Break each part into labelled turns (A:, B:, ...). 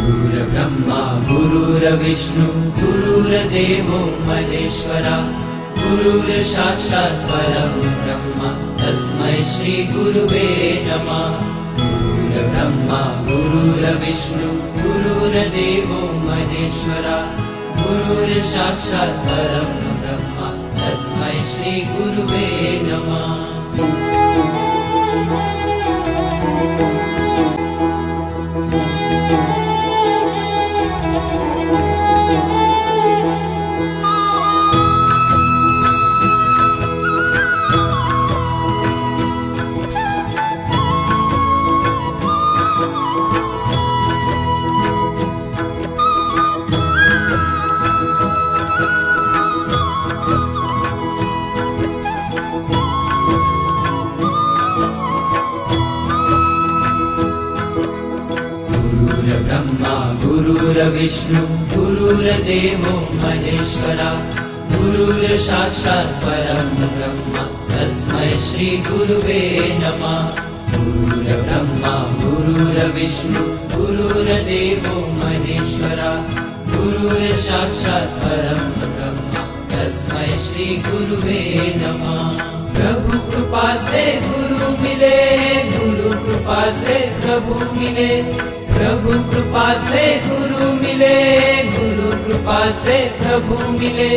A: गुरुर्ब्रह्मा गुरुर्विष्णु गुरुर्देवो महेश्वरा गुरुर्साक्षात् परं ब्रह्म तस्मै श्री गुरुवे नमः। गुरुर्ब्रह्मा गुरुर्विष्णु गुरुर्देवो महेश्वरा गुरुर्साक्षात् परं ब्रह्म तस्मै श्री गुरुवे नमः। गुरुर्ब्रह्मा गुरुर्विष्णु गुरुर्देवो महेश्वरा गुरुर्साक्षात् परं ब्रह्म तस्मै श्री गुरुवे नमः। गुरुर्ब्रह्मा गुरुर्विष्णु गुरुर्देवो महेश्वरा गुरुर्साक्षात् परं ब्रह्म तस्मै श्री गुरुवे नमः। प्रभु कृपा से गुरु मिले, गुरु कृपा से प्रभु मिले, प्रभु कृपा से गुरु मिले, गुरु कृपा से प्रभु मिले,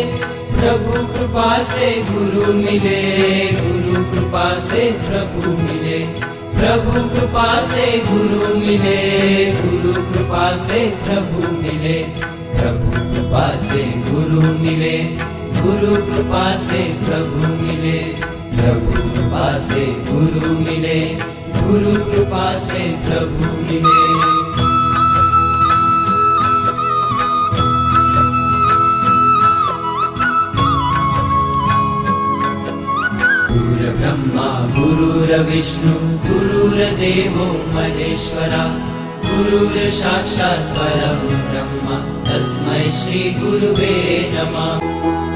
A: प्रभु कृपा से गुरु मिले, गुरु कृपा से प्रभु मिले, प्रभु कृपा से गुरु मिले, गुरु कृपा से प्रभु मिले, प्रभु कृपा से गुरु मिले, गुरु कृपा से प्रभु मिले, प्रभु कृपा से गुरु मिले, गुरु कृपा से प्रभु मिले। गुरुर्ब्रह्मा गुरुर्विष्णु गुरुर्देवो महेश्वरा गुरुर्साक्षात् परं ब्रह्म तस्मै श्री गुरुवे नमः।